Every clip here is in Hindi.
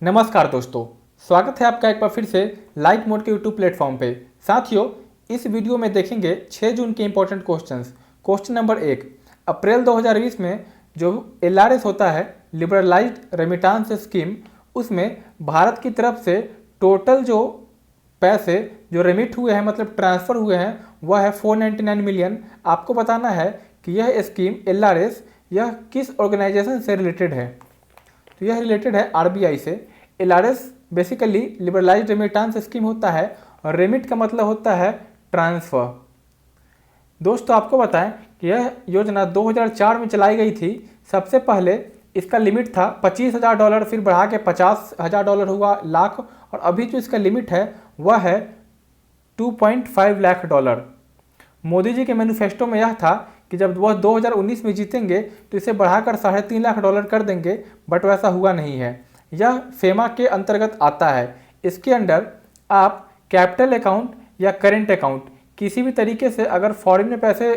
नमस्कार दोस्तों, स्वागत है आपका एक बार फिर से लाइट मोड के यूट्यूब प्लेटफॉर्म पे। साथियों, इस वीडियो में देखेंगे 6 जून के इंपॉर्टेंट क्वेश्चंस। क्वेश्चन नंबर 1, अप्रैल 2020 में जो एलआरएस होता है, लिबरलाइज्ड रेमिटांस स्कीम, उसमें भारत की तरफ से टोटल जो पैसे जो रेमिट हुए हैं, मतलब ट्रांसफ़र हुए हैं, वह है 499 मिलियन। आपको बताना है कि यह स्कीम एलआरएस यह किस ऑर्गेनाइजेशन से रिलेटेड है। तो यह रिलेटेड है आरबीआई से। LRS basically liberalised remittance scheme होता है और रेमिट का मतलब होता है ट्रांसफ़र। दोस्तों, आपको बताएं कि यह योजना 2004 में चलाई गई थी। सबसे पहले इसका लिमिट था $25,000, फिर बढ़ा के $50,000 हुआ, लाख, और अभी जो इसका लिमिट है वह है $2.5 लाख। मोदी जी के मैनिफेस्टो में यह था कि जब वह 2019 में जीतेंगे तो इसे बढ़ाकर $3.5 लाख कर देंगे, बट वैसा हुआ नहीं है। यह फेमा के अंतर्गत आता है। इसके अंडर आप कैपिटल अकाउंट या करेंट अकाउंट किसी भी तरीके से अगर फॉरेन में पैसे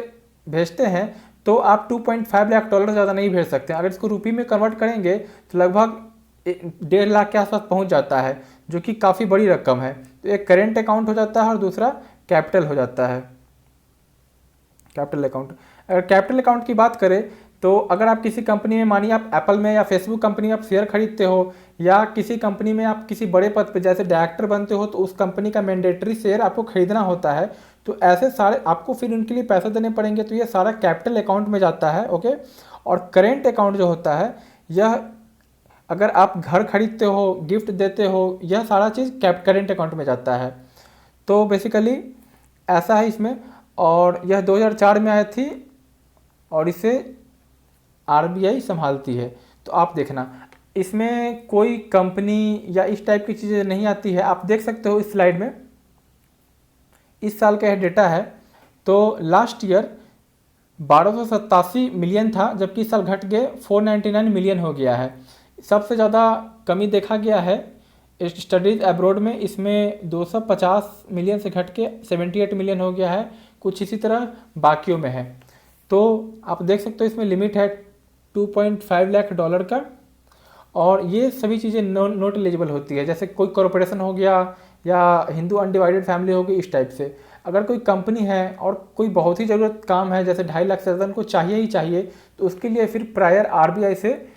भेजते हैं तो आप $2.5 लाख ज़्यादा नहीं भेज सकते। अगर इसको रुपये में कन्वर्ट करेंगे तो लगभग 1.5 लाख के आसपास पहुंच जाता है, जो कि काफ़ी बड़ी रकम है। तो एक करेंट अकाउंट हो जाता है और दूसरा कैपिटल हो जाता है, कैपिटल अकाउंट। अगर कैपिटल अकाउंट की बात करें तो अगर आप किसी कंपनी में, मानिए आप एप्पल में या फेसबुक कंपनी में आप शेयर खरीदते हो, या किसी कंपनी में आप किसी बड़े पद पे जैसे डायरेक्टर बनते हो, तो उस कंपनी का मैंडेटरी शेयर आपको खरीदना होता है। तो ऐसे सारे आपको फिर उनके लिए पैसे देने पड़ेंगे, तो ये सारा कैपिटल अकाउंट में जाता है। ओके। और करेंट अकाउंट जो होता है, यह अगर आप घर खरीदते हो, गिफ्ट देते हो, यह सारा चीज़ करेंट अकाउंट में जाता है। तो बेसिकली ऐसा है इसमें। और यह 2004 में आई थी और इसे आरबीआई संभालती है। तो आप देखना, इसमें कोई कंपनी या इस टाइप की चीज़ें नहीं आती है। आप देख सकते हो इस स्लाइड में, इस साल का यह डेटा है। तो लास्ट ईयर 1287 मिलियन था, जबकि इस साल घट के 499 मिलियन हो गया है। सबसे ज़्यादा कमी देखा गया है स्टडीज़ अब्रॉड में, इसमें 250 मिलियन से घट के 78 मिलियन हो गया है। कुछ इसी तरह बाकियों में है। तो आप देख सकते हो इसमें लिमिट है $2.5 लाख का। और ये सभी चीज़ें नॉट एलिजिबल होती है, जैसे कोई कॉरपोरेशन हो गया या हिंदू अनडिवाइडेड फैमिली होगी, इस टाइप से। अगर कोई कंपनी है और कोई बहुत ही ज़रूरत काम है, जैसे 2.5 लाख से ज़्यादा उनको चाहिए ही चाहिए, तो उसके लिए फिर प्रायर आरबीआई से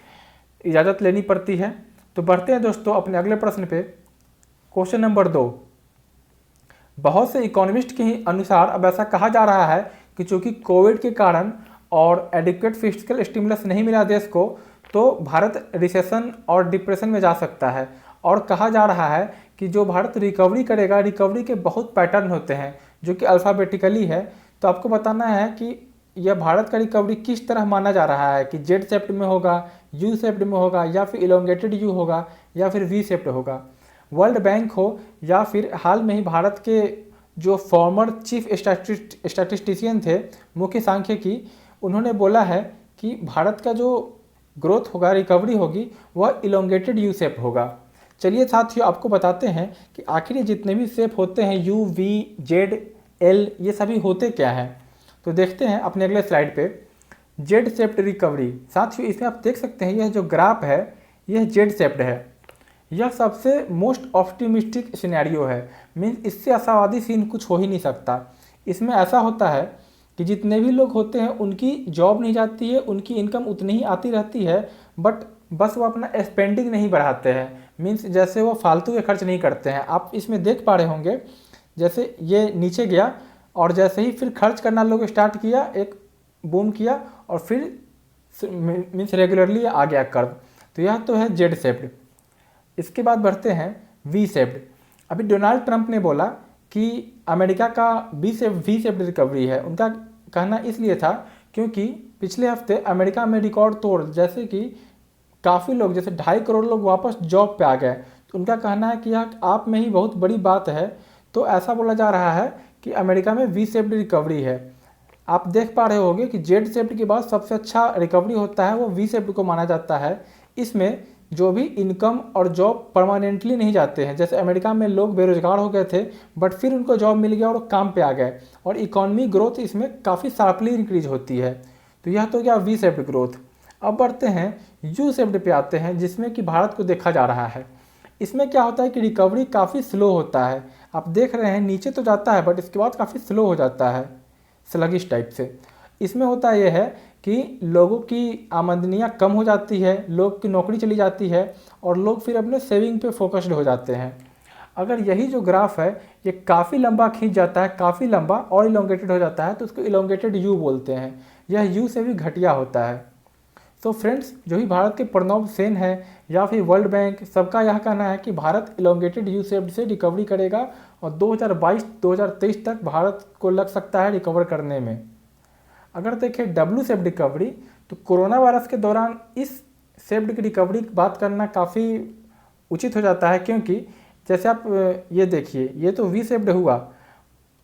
इजाज़त लेनी पड़ती है। तो बढ़ते हैं दोस्तों अपने अगले प्रश्न पे। क्वेश्चन नंबर 2, बहुत से इकोनॉमिस्ट के ही अनुसार अब ऐसा कहा जा रहा है कि चूँकि कोविड के कारण और एडिक्वेट फिस्कल स्टिमुलस नहीं मिला देश को, तो भारत रिसेशन और डिप्रेशन में जा सकता है। और कहा जा रहा है कि जो भारत रिकवरी करेगा, रिकवरी के बहुत पैटर्न होते हैं जो कि अल्फ़ाबेटिकली है। तो आपको बताना है कि यह भारत का रिकवरी किस तरह माना जा रहा है, कि जेड शेप्ड में होगा, यू शेप्ड में होगा, या फिर इलोंगेटेड यू होगा, या फिर वी शेप्ड होगा। वर्ल्ड बैंक हो या फिर हाल में ही भारत के जो फॉर्मर चीफ स्टैटिस्टिशियन थे, मुख्य सांख्यिकी, उन्होंने बोला है कि भारत का जो ग्रोथ होगा, रिकवरी होगी, वह इलोंगेटेड यू शेप होगा। चलिए साथियों, आपको बताते हैं कि आखिर ये जितने भी शेप होते हैं, यू, वी, जेड, एल, ये सभी होते क्या हैं। तो देखते हैं अपने अगले स्लाइड पे। Z shaped recovery. साथियों, इसमें आप देख सकते हैं यह जो ग्राफ है, यह जेड शेप्ड है। यह सबसे मोस्ट ऑप्टिमिस्टिक सिनेरियो है। मीन्स इससे आशावादी सीन कुछ हो ही नहीं सकता। इसमें ऐसा होता है कि जितने भी लोग होते हैं उनकी जॉब नहीं जाती है, उनकी इनकम उतनी ही आती रहती है, बट बस वो अपना स्पेंडिंग नहीं बढ़ाते हैं। मीन्स जैसे वो फालतू के खर्च नहीं करते हैं। आप इसमें देख पा रहे होंगे, जैसे ये नीचे गया और जैसे ही फिर खर्च करना लोग स्टार्ट किया, एक बूम किया और फिर मीन्स रेगुलरली आ गया कर्व। तो यह तो है जेड शेप्ड। इसके बाद बढ़ते हैं वी शेप्ड। अभी डोनाल्ड ट्रंप ने बोला कि अमेरिका का वी शेप्ड रिकवरी है। उनका कहना इसलिए था क्योंकि पिछले हफ्ते अमेरिका में रिकॉर्ड तोड़, जैसे कि काफ़ी लोग, जैसे 2.5 करोड़ लोग वापस जॉब पे आ गए। तो उनका कहना है कि यह आप में ही बहुत बड़ी बात है। तो ऐसा बोला जा रहा है कि अमेरिका में वी शेप्ड रिकवरी है। आप देख पा रहे होंगे कि जेड शेप्ड के बाद सबसे अच्छा रिकवरी होता है वो वी शेप्ड को माना जाता है। इसमें जो भी इनकम और जॉब परमानेंटली नहीं जाते हैं, जैसे अमेरिका में लोग बेरोजगार हो गए थे बट फिर उनको जॉब मिल गया और काम पे आ गए, और इकोनॉमी ग्रोथ इसमें काफ़ी शार्पली इंक्रीज होती है। तो यह तो क्या वी शेप्ड ग्रोथ। अब बढ़ते हैं यू शेप्ड पे आते हैं, जिसमें कि भारत को देखा जा रहा है। इसमें क्या होता है कि रिकवरी काफ़ी स्लो होता है। आप देख रहे हैं नीचे तो जाता है बट इसके बाद काफ़ी स्लो हो जाता है, स्लगिश टाइप से। इसमें होता यह है कि लोगों की आमदनियाँ कम हो जाती है, लोग की नौकरी चली जाती है और लोग फिर अपने सेविंग पे फोकस्ड हो जाते हैं। अगर यही जो ग्राफ है ये काफ़ी लंबा खींच जाता है, काफ़ी लंबा और इलोंगेटेड हो जाता है, तो उसको इलोंगेटेड यू बोलते हैं। यह यू से भी घटिया होता है। तो फ्रेंड्स, जो ही भारत के प्रणब सेन है या फिर वर्ल्ड बैंक, सबका यह कहना है कि भारत इलोंगेटेड यू शेप्ड से रिकवरी करेगा और 2022-2023 तक भारत को लग सकता है रिकवर करने में। अगर देखें डब्ल्यू शेप्ड रिकवरी, तो कोरोना वायरस के दौरान इस शेप्ड की रिकवरी की बात करना काफ़ी उचित हो जाता है, क्योंकि जैसे आप ये देखिए, ये तो वी शेप्ड हुआ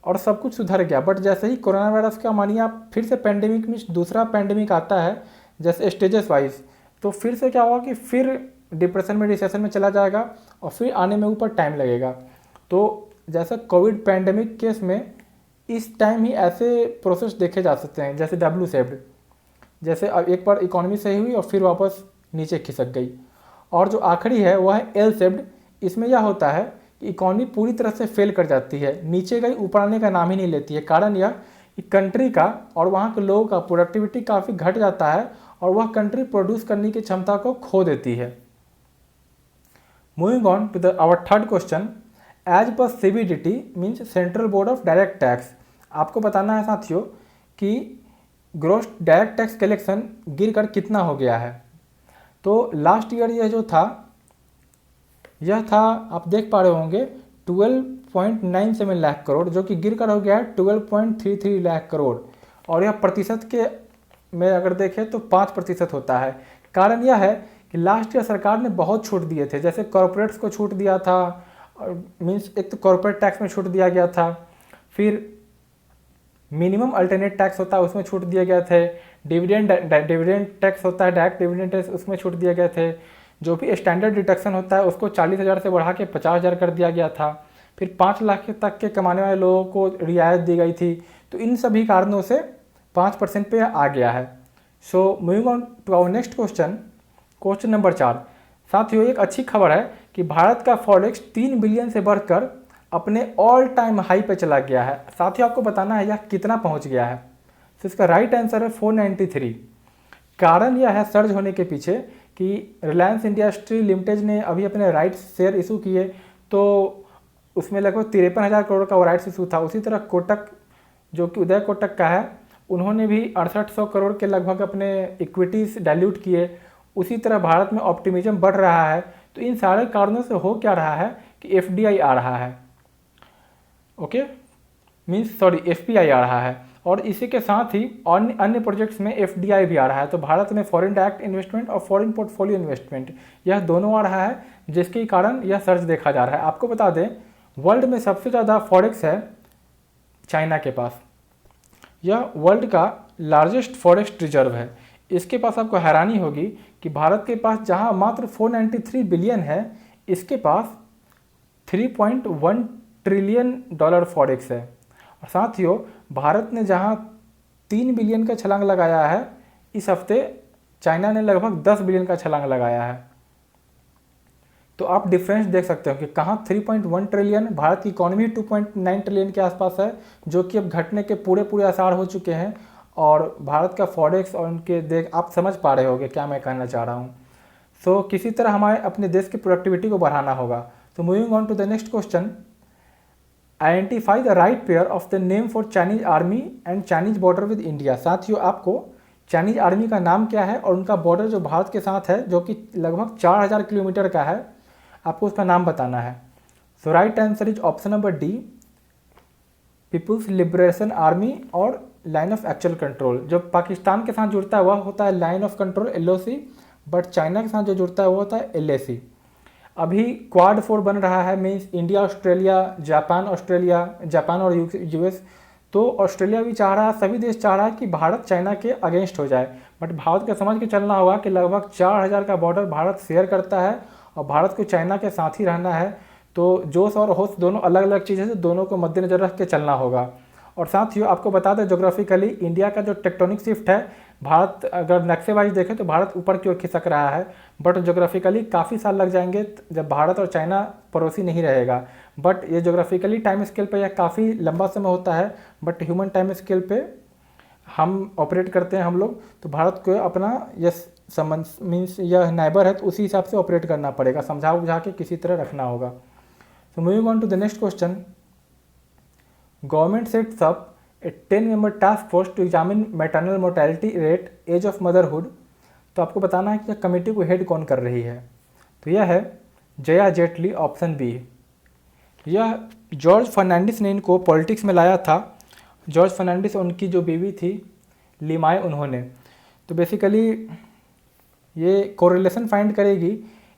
और सब कुछ सुधर गया, बट जैसे ही कोरोना वायरस का मानिए आप फिर से पैंडेमिक में दूसरा पैंडेमिक आता है जैसे स्टेजेस वाइज, तो फिर से क्या होगा कि फिर डिप्रेशन में, रिसेशन में चला जाएगा और फिर आने में ऊपर टाइम लगेगा। तो जैसे कोविड पैंडेमिक केस में इस टाइम ही ऐसे प्रोसेस देखे जा सकते हैं, जैसे डब्ल्यू शेप्ड, जैसे अब एक बार इकोनॉमी सही हुई और फिर वापस नीचे खिसक गई। और जो आखिरी है वह है एल शेप्ड। इसमें यह होता है कि इकोनॉमी पूरी तरह से फेल कर जाती है, नीचे गई ऊपर आने का नाम ही नहीं लेती है। कारण यह कि कंट्री का और वहाँ के लोगों का प्रोडक्टिविटी काफ़ी घट जाता है और वह कंट्री प्रोड्यूस करने की क्षमता को खो देती है। Moving on to our third question, as पर CBDT means central board of direct tax. आपको बताना है साथियों कि ग्रॉस डायरेक्ट टैक्स कलेक्शन गिर कर कितना हो गया है। तो लास्ट ईयर यह जो था, यह था, आप देख पा रहे होंगे 12.97 लाख करोड़, जो कि गिर कर हो गया है 12.33 लाख करोड़। और यह प्रतिशत के में अगर देखें तो 5% होता है। कारण यह है कि लास्ट ईयर सरकार ने बहुत छूट दिए थे, जैसे कॉरपोरेट्स को छूट दिया था, मीन्स एक तो कॉरपोरेट टैक्स में छूट दिया गया था, फिर मिनिमम अल्टरनेट टैक्स होता है उसमें छूट दिए गए थे, डिविडेंड टैक्स होता है, डायरेक्ट डिविडेंड टैक्स, उसमें छूट दिए गए थे, जो भी स्टैंडर्ड डिडक्शन होता है उसको 40,000 से बढ़ा के 50,000 कर दिया गया था, फिर 5 लाख तक के कमाने वाले लोगों को रियायत दी गई थी। तो इन सभी कारणों से 5% पे आ गया है। So moving on to our next question, question number 4। साथियों, एक अच्छी खबर है कि भारत का फॉरेक्स 3 बिलियन से बढ़कर अपने ऑल टाइम हाई पे चला गया है। साथियों, आपको बताना है यह कितना पहुंच गया है। तो इसका राइट आंसर है 493। कारण यह है सर्ज होने के पीछे कि रिलायंस इंडस्ट्री लिमिटेड ने अभी अपने राइट्स शेयर इशू किए, तो उसमें लगभग 53,000 करोड़ का वो राइट्स इशू था। उसी तरह कोटक, जो कि उदय कोटक का है, उन्होंने भी 6800 करोड़ के लगभग अपने इक्विटीज डाइल्यूट किए। उसी तरह भारत में ऑप्टिमिज्म बढ़ रहा है। तो इन सारे कारणों से हो क्या रहा है कि FDI आ रहा है, ओके, मीन्स सॉरी FPI आ रहा है, और इसी के साथ ही अन्य प्रोजेक्ट्स में FDI भी आ रहा है। तो भारत में फॉरेन डायरेक्ट इन्वेस्टमेंट और फॉरेन पोर्टफोलियो इन्वेस्टमेंट, यह दोनों आ रहा है, जिसके कारण यह सर्च देखा जा रहा है। आपको बता दें, वर्ल्ड में सबसे ज़्यादा फॉरेक्स है चाइना के पास। यह वर्ल्ड का लार्जेस्ट फॉरेस्ट रिजर्व है। इसके पास आपको हैरानी होगी कि भारत के पास जहां मात्र 493 बिलियन है, इसके पास 3.1 ट्रिलियन डॉलर फॉरेक्स है। और साथियों, भारत ने जहां 3 बिलियन का छलांग लगाया है, इस हफ्ते चाइना ने लगभग 10 बिलियन का छलांग लगाया है। तो आप डिफरेंस देख सकते हो कि कहाँ 3.1 ट्रिलियन, भारत की इकोनॉमी 2.9 ट्रिलियन के आसपास है, जो कि अब घटने के पूरे आसार हो चुके हैं। और भारत का फॉरेक्स और उनके देख आप समझ पा रहे होंगे क्या मैं कहना चाह रहा हूँ। सो किसी तरह हमारे अपने देश की प्रोडक्टिविटी को बढ़ाना होगा। तो moving on to the next question, identify the right pair of the name for Chinese army and Chinese border with India. साथियों, आपको चाइनीज आर्मी का नाम क्या है और उनका बॉर्डर जो भारत के साथ है, जो कि लगभग 4000 किलोमीटर का है, आपको उसका नाम बताना है। So right answer is option number D, People's Liberation Army, और लाइन ऑफ एक्चुअल कंट्रोल। जो पाकिस्तान के साथ जुड़ता है वह होता है line of control LOC, but China के साथ जो जुड़ता है वो होता है LAC। अभी क्वाड 4 बन रहा है, मीन्स इंडिया, ऑस्ट्रेलिया, जापान और US। तो ऑस्ट्रेलिया भी चाह रहा है, सभी देश चाह रहा है कि भारत चाइना के अगेंस्ट हो जाए, बट भारत को समझ के चलना होगा कि लगभग 4000 का बॉर्डर भारत शेयर करता है और भारत को चाइना के साथ ही रहना है। तो जोश और होश दोनों अलग अलग चीज़ें हैं, दोनों को मद्देनजर रख के चलना होगा। और साथियों आपको बता दें ज्योग्राफिकली इंडिया का जो टेक्टोनिक शिफ्ट है, भारत अगर नक्शे वाइज देखें तो भारत ऊपर की ओर खिसक रहा है, बट ज्योग्राफिकली काफ़ी साल लग जाएंगे जब भारत और चाइना पड़ोसी नहीं रहेगा। बट ये ज्योग्राफिकली टाइम स्केल पे यह काफ़ी लंबा समय होता है, बट ह्यूमन टाइम स्केल पे हम ऑपरेट करते हैं हम लोग, तो भारत को अपना यह संबंध मीन्स यह नाइबर है तो उसी हिसाब से ऑपरेट करना पड़ेगा, समझा बुझा के किसी तरह रखना होगा। So moving on to the next question. Government sets up a 10-member task force to examine maternal mortality rate, age of motherhood. तो आपको बताना है कि यह कमेटी को हेड कौन कर रही है, तो यह है जया जेटली, ऑप्शन बी। यह जॉर्ज फर्नांडिस ने इनको पॉलिटिक्स में लाया था। जॉर्ज फर्नांडिस उनकी जो बीवी थी लिमाय उन्होंने, तो बेसिकली ये कोरिलेशन फाइंड करेगी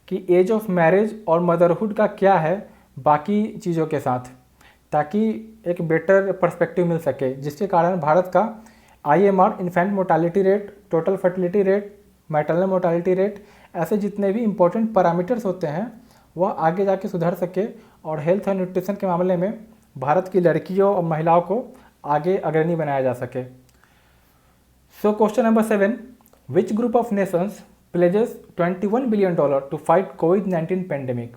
कि एज ऑफ मैरिज और मदरहुड का क्या है बाकी चीज़ों के साथ, ताकि एक बेटर पर्सपेक्टिव मिल सके, जिसके कारण भारत का IMR infant mortality rate, total fertility rate, maternal mortality rate, ऐसे जितने भी इंपॉर्टेंट पैरामीटर्स होते हैं वह आगे जाके सुधर सके और हेल्थ और न्यूट्रिशन के मामले में भारत की लड़कियों और महिलाओं को आगे अग्रणी बनाया जा सके। So question number 7, which group of nations pledges $21 billion to fight कोविड-19 पेंडेमिक।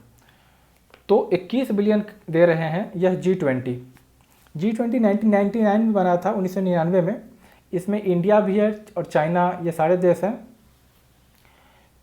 तो 21 बिलियन दे रहे हैं यह G20। G20 1999 में बना था, 1999 में। इसमें इंडिया भी है और चाइना, ये सारे देश हैं।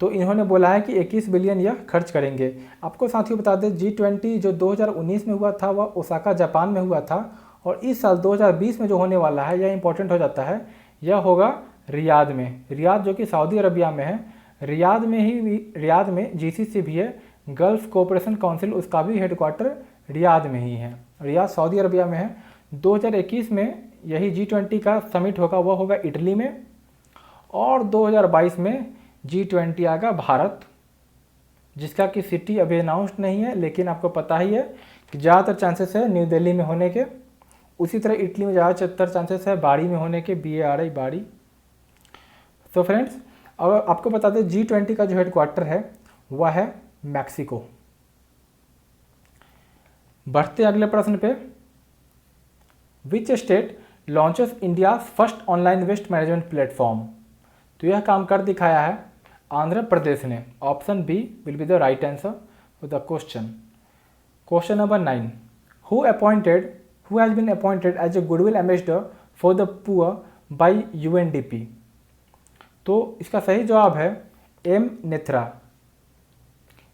तो इन्होंने बोला है कि 21 बिलियन यह खर्च करेंगे। आपको साथियों बता दें G20 जो 2019 में हुआ था वह ओसाका जापान में हुआ था, और इस साल 2020 में जो होने वाला है यह इंपॉर्टेंट हो जाता है, यह होगा रियाद में। रियाद जो कि सऊदी अरबिया में है, रियाद में GCC भी है, गल्फ कोऑपरेशन काउंसिल, उसका भी हेडक्वार्टर रियाद में ही है, रियाद सऊदी अरबिया में है। 2021 में यही G20 का समिट होगा, वह होगा इटली में, और 2022 में G20 आएगा भारत, जिसका कि सिटी अभी अनाउंस्ड नहीं है, लेकिन आपको पता ही है कि ज़्यादातर चांसेस है न्यू दिल्ली में होने के। उसी तरह इटली में ज़्यादातर चांसेस है बाड़ी में होने के, BARI बाड़ी। तो फ्रेंड्स अब आपको बता दें G20 का जो हेडक्वार्टर है वह है मैक्सिको। बढ़ते अगले प्रश्न पे, which state launches India first online waste management platform. तो यह काम कर दिखाया है आंध्र प्रदेश ने, option B will be the right answer for the question. Question number 9, who has been appointed as a goodwill ambassador for the poor by UNDP। तो इसका सही जवाब है M नेत्रा।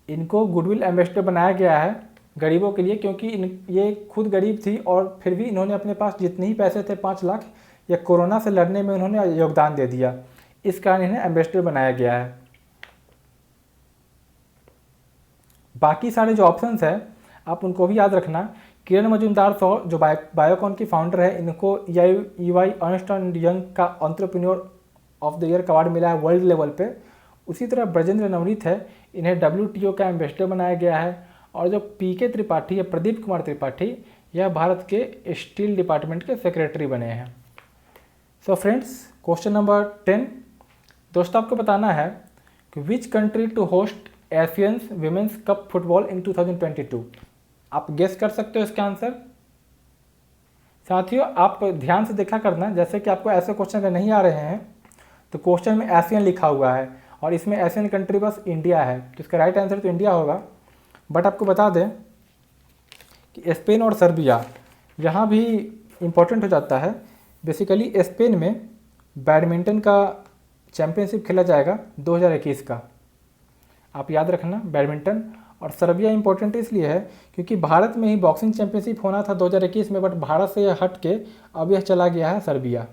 इनको गुडविल एम्बेसडर बनाया गया है गरीबों के लिए, क्योंकि ये खुद गरीब थी और फिर भी इन्होंने अपने पास जितने ही पैसे थे 5 लाख, या कोरोना से लड़ने में उन्होंने योगदान दे दिया, इस कारण इन्हें एम्बेसडर बनाया गया है। बाकी सारे जो ऑप्शंस हैं आप उनको भी याद रखना। किरण मजूमदार जो बायोकॉन की फाउंडर है, इनको EY अर्नस्ट एंड यंग का एंटरप्रेन्योर ऑफ द ईयर का अवार्ड मिला है वर्ल्ड लेवल पे। उसी तरह ब्रजेंद्र नवनीत है, इन्हें WTO का एम्बेसडर बनाया गया है। और जो PK त्रिपाठी है, प्रदीप कुमार त्रिपाठी, यह भारत के स्टील डिपार्टमेंट के सेक्रेटरी बने हैं। सो फ्रेंड्स क्वेश्चन नंबर 10, दोस्तों आपको बताना है कि which country to host Asians women's cup football in 2022। आप गेस कर सकते हो इसका आंसर। साथियों आप ध्यान से देखा करना, जैसे कि आपको ऐसे क्वेश्चन अगर नहीं आ रहे हैं तो क्वेश्चन में एशियन लिखा हुआ है और इसमें एशियन कंट्री बस इंडिया है, तो इसका राइट आंसर तो इंडिया होगा। बट आपको बता दें कि स्पेन और सर्बिया यहाँ भी इम्पोर्टेंट हो जाता है। बेसिकली स्पेन में बैडमिंटन का चैम्पियनशिप खेला जाएगा 2021 का, आप याद रखना बैडमिंटन। और सर्बिया इंपॉर्टेंट इसलिए है क्योंकि भारत में ही बॉक्सिंग चैंपियनशिप होना था 2021 में, बट भारत से यह हट के अब यह चला गया है सर्बिया।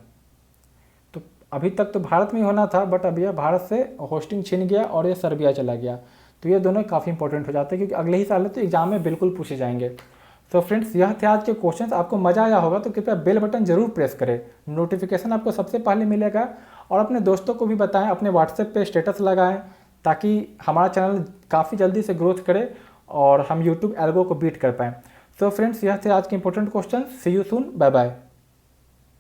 तो अभी तक तो भारत में ही होना था, बट अब यह भारत से होस्टिंग छिन गया और यह सर्बिया चला गया। तो ये दोनों काफ़ी इंपॉर्टेंट हो जाते हैं क्योंकि अगले ही साल तो एग्जाम में बिल्कुल पूछे जाएंगे। तो फ्रेंड्स यह थे आज के क्वेश्चंस। आपको मजा आया होगा तो कृपया बेल बटन जरूर प्रेस करें, नोटिफिकेशन आपको सबसे पहले मिलेगा। और अपने दोस्तों को भी बताएं, अपने व्हाट्सएप पे स्टेटस लगाएं, ताकि हमारा चैनल काफ़ी जल्दी से ग्रोथ करे और हम यूट्यूब एल्गो को बीट कर पाएँ। सो फ्रेंड्स यह थे आज के important question. See you soon, bye bye.